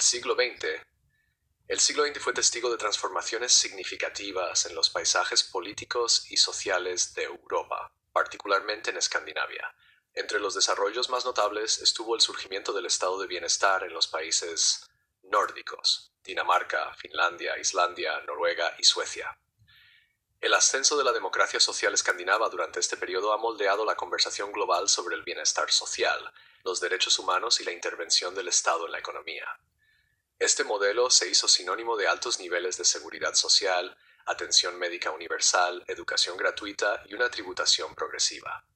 siglo XX, el siglo XX fue testigo de transformaciones significativas en los paisajes políticos y sociales de Europa, particularmente en Escandinavia. Entre los desarrollos más notables estuvo el surgimiento del estado de bienestar en los países nórdicos: Dinamarca, Finlandia, Islandia, Noruega y Suecia. El ascenso de la democracia social escandinava durante este periodo ha moldeado la conversación global sobre el bienestar social, los derechos humanos y la intervención del Estado en la economía. Este modelo se hizo sinónimo de altos niveles de seguridad social, atención médica universal, educación gratuita y una tributación progresiva.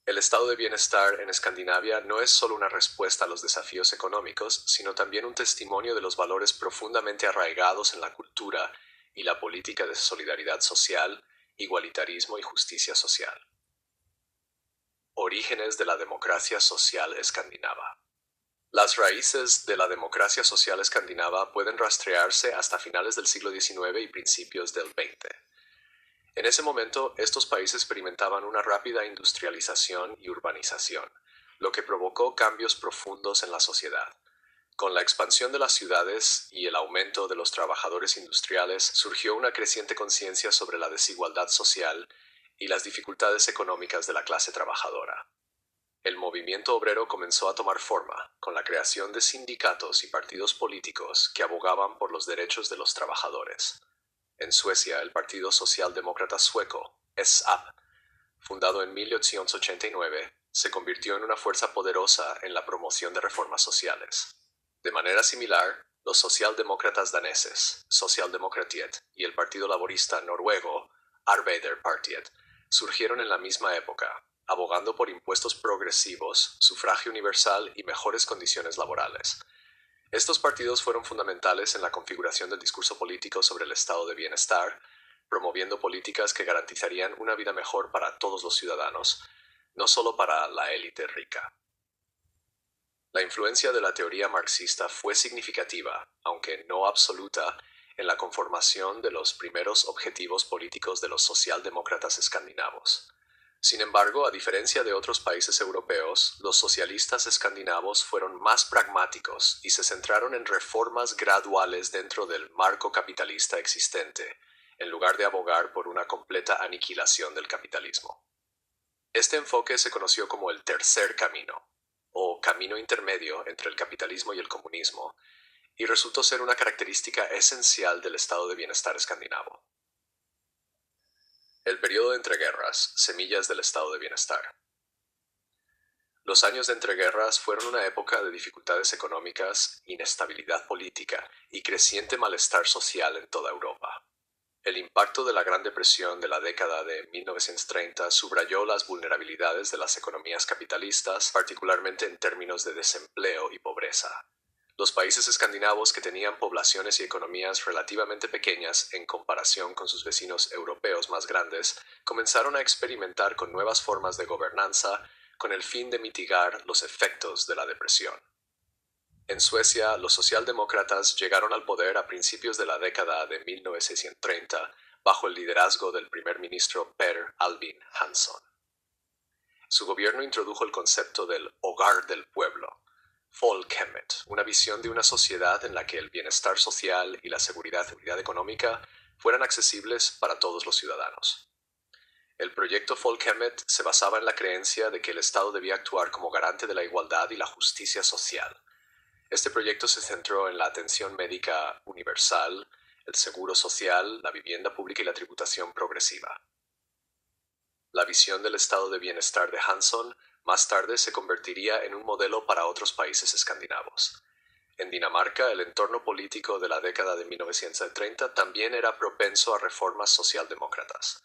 El estado de bienestar en Escandinavia no es solo una respuesta a los desafíos económicos, sino también un testimonio de los valores profundamente arraigados en la cultura y la política de solidaridad social, igualitarismo y justicia social. Orígenes de la democracia social escandinava. Las raíces de la democracia social escandinava pueden rastrearse hasta finales del siglo XIX y principios del XX. En ese momento, estos países experimentaban una rápida industrialización y urbanización, lo que provocó cambios profundos en la sociedad. Con la expansión de las ciudades y el aumento de los trabajadores industriales, surgió una creciente conciencia sobre la desigualdad social y las dificultades económicas de la clase trabajadora. El movimiento obrero comenzó a tomar forma, con la creación de sindicatos y partidos políticos que abogaban por los derechos de los trabajadores. En Suecia, el Partido Socialdemócrata Sueco, SAP, fundado en 1889, se convirtió en una fuerza poderosa en la promoción de reformas sociales. De manera similar, los socialdemócratas daneses, Socialdemokratiet, y el Partido Laborista noruego, Arbeiderpartiet, surgieron en la misma época, abogando por impuestos progresivos, sufragio universal y mejores condiciones laborales. Estos partidos fueron fundamentales en la configuración del discurso político sobre el estado de bienestar, promoviendo políticas que garantizarían una vida mejor para todos los ciudadanos, no solo para la élite rica. La influencia de la teoría marxista fue significativa, aunque no absoluta, en la conformación de los primeros objetivos políticos de los socialdemócratas escandinavos. Sin embargo, a diferencia de otros países europeos, los socialistas escandinavos fueron más pragmáticos y se centraron en reformas graduales dentro del marco capitalista existente, en lugar de abogar por una completa aniquilación del capitalismo. Este enfoque se conoció como el tercer camino, o camino intermedio entre el capitalismo y el comunismo, y resultó ser una característica esencial del estado de bienestar escandinavo. El periodo de entreguerras, semillas del estado de bienestar. Los años de entreguerras fueron una época de dificultades económicas, inestabilidad política y creciente malestar social en toda Europa. El impacto de la Gran Depresión de la década de 1930 subrayó las vulnerabilidades de las economías capitalistas, particularmente en términos de desempleo y pobreza. Los países escandinavos, que tenían poblaciones y economías relativamente pequeñas en comparación con sus vecinos europeos más grandes, comenzaron a experimentar con nuevas formas de gobernanza con el fin de mitigar los efectos de la depresión. En Suecia, los socialdemócratas llegaron al poder a principios de la década de 1930 bajo el liderazgo del primer ministro Per Albin Hansson. Su gobierno introdujo el concepto del hogar del pueblo, Folkhemmet, una visión de una sociedad en la que el bienestar social y la seguridad económica fueran accesibles para todos los ciudadanos. El proyecto Folkhemmet se basaba en la creencia de que el Estado debía actuar como garante de la igualdad y la justicia social. Este proyecto se centró en la atención médica universal, el seguro social, la vivienda pública y la tributación progresiva. La visión del estado de bienestar de Hansson más tarde se convertiría en un modelo para otros países escandinavos. En Dinamarca, el entorno político de la década de 1930 también era propenso a reformas socialdemócratas.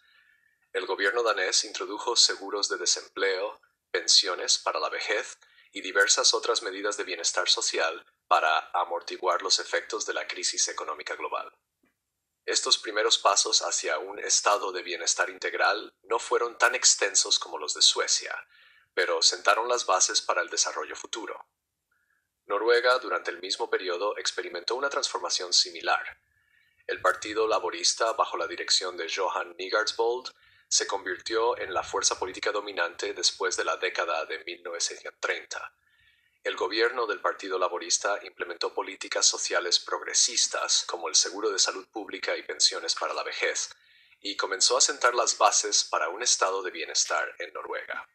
El gobierno danés introdujo seguros de desempleo, pensiones para la vejez y diversas otras medidas de bienestar social para amortiguar los efectos de la crisis económica global. Estos primeros pasos hacia un estado de bienestar integral no fueron tan extensos como los de Suecia, pero sentaron las bases para el desarrollo futuro. Noruega, durante el mismo periodo, experimentó una transformación similar. El Partido Laborista, bajo la dirección de Johan Nygaardsvold, se convirtió en la fuerza política dominante después de la década de 1930. El gobierno del Partido Laborista implementó políticas sociales progresistas como el seguro de salud pública y pensiones para la vejez, y comenzó a sentar las bases para un estado de bienestar en Noruega.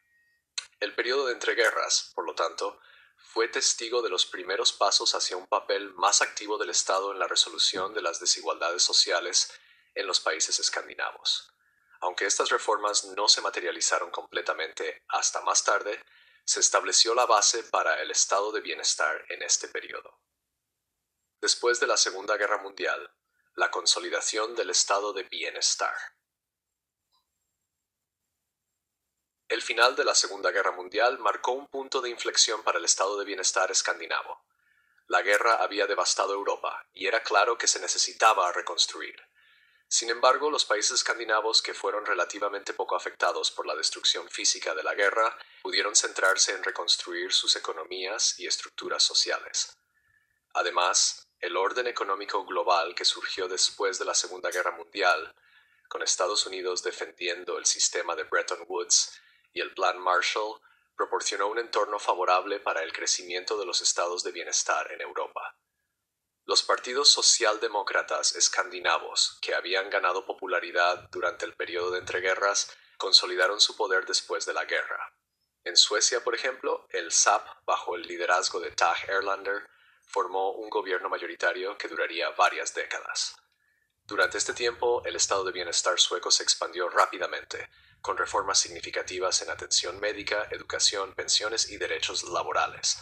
El periodo de entreguerras, por lo tanto, fue testigo de los primeros pasos hacia un papel más activo del Estado en la resolución de las desigualdades sociales en los países escandinavos. Aunque estas reformas no se materializaron completamente hasta más tarde, se estableció la base para el estado de bienestar en este periodo. Después de la Segunda Guerra Mundial, la consolidación del estado de bienestar. El final de la Segunda Guerra Mundial marcó un punto de inflexión para el estado de bienestar escandinavo. La guerra había devastado Europa, y era claro que se necesitaba reconstruir. Sin embargo, los países escandinavos, que fueron relativamente poco afectados por la destrucción física de la guerra, pudieron centrarse en reconstruir sus economías y estructuras sociales. Además, el orden económico global que surgió después de la Segunda Guerra Mundial, con Estados Unidos defendiendo el sistema de Bretton Woods y el Plan Marshall, proporcionó un entorno favorable para el crecimiento de los estados de bienestar en Europa. Los partidos socialdemócratas escandinavos, que habían ganado popularidad durante el periodo de entreguerras, consolidaron su poder después de la guerra. En Suecia, por ejemplo, el SAP, bajo el liderazgo de Tage Erlander, formó un gobierno mayoritario que duraría varias décadas. Durante este tiempo, el estado de bienestar sueco se expandió rápidamente, con reformas significativas en atención médica, educación, pensiones y derechos laborales.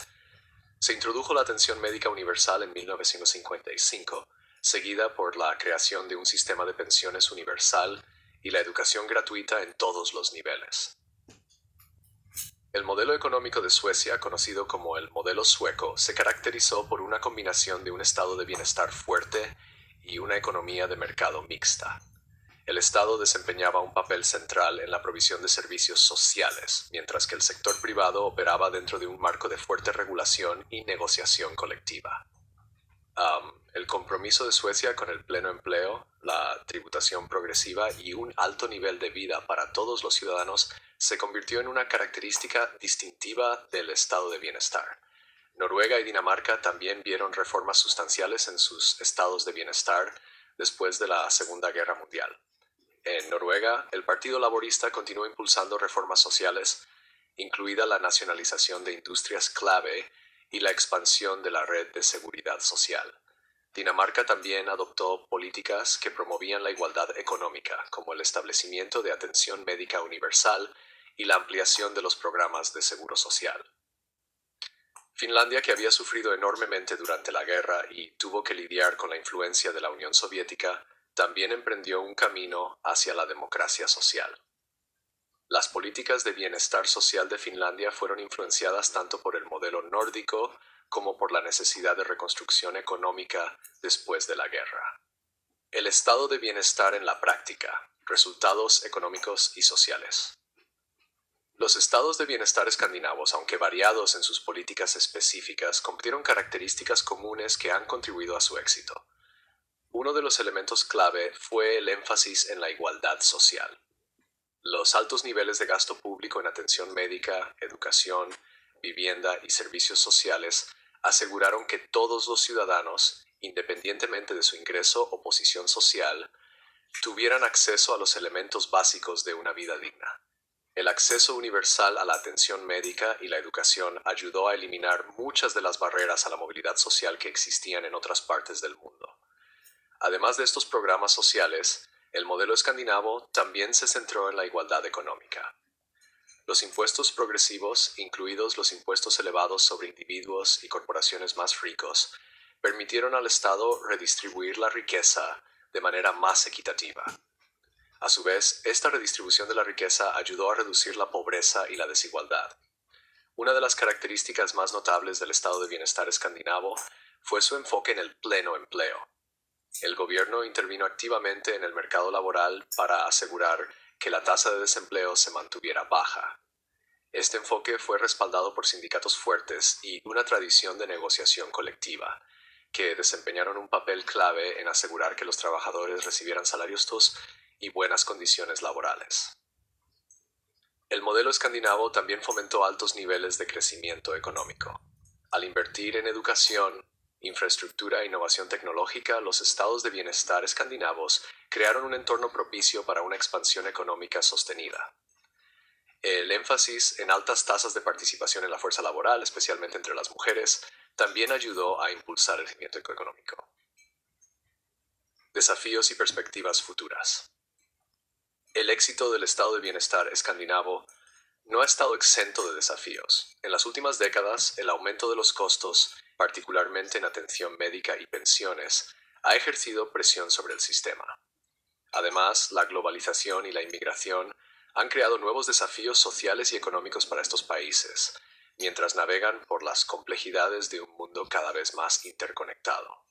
Se introdujo la atención médica universal en 1955, seguida por la creación de un sistema de pensiones universal y la educación gratuita en todos los niveles. El modelo económico de Suecia, conocido como el modelo sueco, se caracterizó por una combinación de un estado de bienestar fuerte y una economía de mercado mixta. El Estado desempeñaba un papel central en la provisión de servicios sociales, mientras que el sector privado operaba dentro de un marco de fuerte regulación y negociación colectiva. El compromiso de Suecia con el pleno empleo, la tributación progresiva y un alto nivel de vida para todos los ciudadanos se convirtió en una característica distintiva del estado de bienestar. Noruega y Dinamarca también vieron reformas sustanciales en sus estados de bienestar después de la Segunda Guerra Mundial. En Noruega, el Partido Laborista continuó impulsando reformas sociales, incluida la nacionalización de industrias clave y la expansión de la red de seguridad social. Dinamarca también adoptó políticas que promovían la igualdad económica, como el establecimiento de atención médica universal y la ampliación de los programas de seguro social. Finlandia, que había sufrido enormemente durante la guerra y tuvo que lidiar con la influencia de la Unión Soviética, también emprendió un camino hacia la democracia social. Las políticas de bienestar social de Finlandia fueron influenciadas tanto por el modelo nórdico como por la necesidad de reconstrucción económica después de la guerra. El estado de bienestar en la práctica, resultados económicos y sociales. Los estados de bienestar escandinavos, aunque variados en sus políticas específicas, compartieron características comunes que han contribuido a su éxito. Uno de los elementos clave fue el énfasis en la igualdad social. Los altos niveles de gasto público en atención médica, educación, vivienda y servicios sociales aseguraron que todos los ciudadanos, independientemente de su ingreso o posición social, tuvieran acceso a los elementos básicos de una vida digna. El acceso universal a la atención médica y la educación ayudó a eliminar muchas de las barreras a la movilidad social que existían en otras partes del mundo. Además de estos programas sociales, el modelo escandinavo también se centró en la igualdad económica. Los impuestos progresivos, incluidos los impuestos elevados sobre individuos y corporaciones más ricos, permitieron al Estado redistribuir la riqueza de manera más equitativa. A su vez, esta redistribución de la riqueza ayudó a reducir la pobreza y la desigualdad. Una de las características más notables del estado de bienestar escandinavo fue su enfoque en el pleno empleo. El gobierno intervino activamente en el mercado laboral para asegurar que la tasa de desempleo se mantuviera baja. Este enfoque fue respaldado por sindicatos fuertes y una tradición de negociación colectiva, que desempeñaron un papel clave en asegurar que los trabajadores recibieran salarios justos y buenas condiciones laborales. El modelo escandinavo también fomentó altos niveles de crecimiento económico. Al invertir en educación, infraestructura e innovación tecnológica, los estados de bienestar escandinavos crearon un entorno propicio para una expansión económica sostenida. El énfasis en altas tasas de participación en la fuerza laboral, especialmente entre las mujeres, también ayudó a impulsar el crecimiento económico. Desafíos y perspectivas futuras. El éxito del estado de bienestar escandinavo no ha estado exento de desafíos. En las últimas décadas, el aumento de los costos, particularmente en atención médica y pensiones, ha ejercido presión sobre el sistema. Además, la globalización y la inmigración han creado nuevos desafíos sociales y económicos para estos países, mientras navegan por las complejidades de un mundo cada vez más interconectado.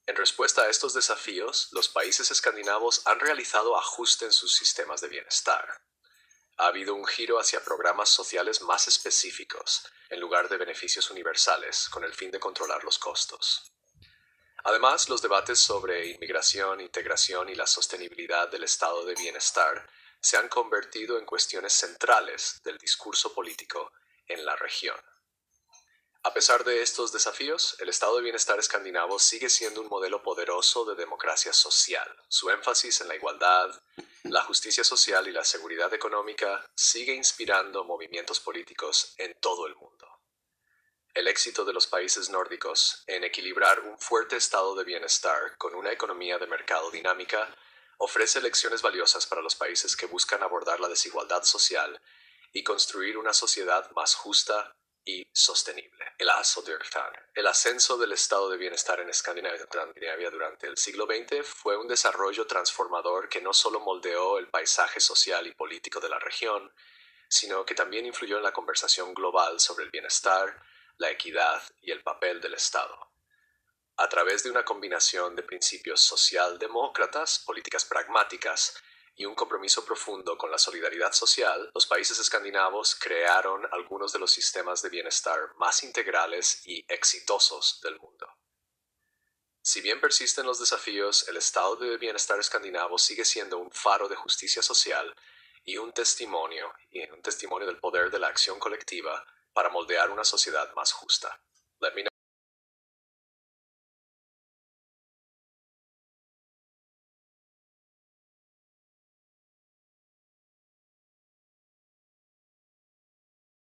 En respuesta a estos desafíos, los países escandinavos han realizado ajustes en sus sistemas de bienestar. Ha habido un giro hacia programas sociales más específicos, en lugar de beneficios universales, con el fin de controlar los costos. Además, los debates sobre inmigración, integración y la sostenibilidad del estado de bienestar se han convertido en cuestiones centrales del discurso político en la región. A pesar de estos desafíos, el estado de bienestar escandinavo sigue siendo un modelo poderoso de democracia social. Su énfasis en la igualdad, la justicia social y la seguridad económica sigue inspirando movimientos políticos en todo el mundo. El éxito de los países nórdicos en equilibrar un fuerte estado de bienestar con una economía de mercado dinámica ofrece lecciones valiosas para los países que buscan abordar la desigualdad social y construir una sociedad más justa y sostenible. El ascenso del estado de bienestar en Escandinavia durante el siglo XX fue un desarrollo transformador que no solo moldeó el paisaje social y político de la región, sino que también influyó en la conversación global sobre el bienestar, la equidad y el papel del Estado. A través de una combinación de principios socialdemócratas, políticas pragmáticas y un compromiso profundo con la solidaridad social, los países escandinavos crearon algunos de los sistemas de bienestar más integrales y exitosos del mundo. Si bien persisten los desafíos, el estado de bienestar escandinavo sigue siendo un faro de justicia social y un testimonio del poder de la acción colectiva para moldear una sociedad más justa. Let me know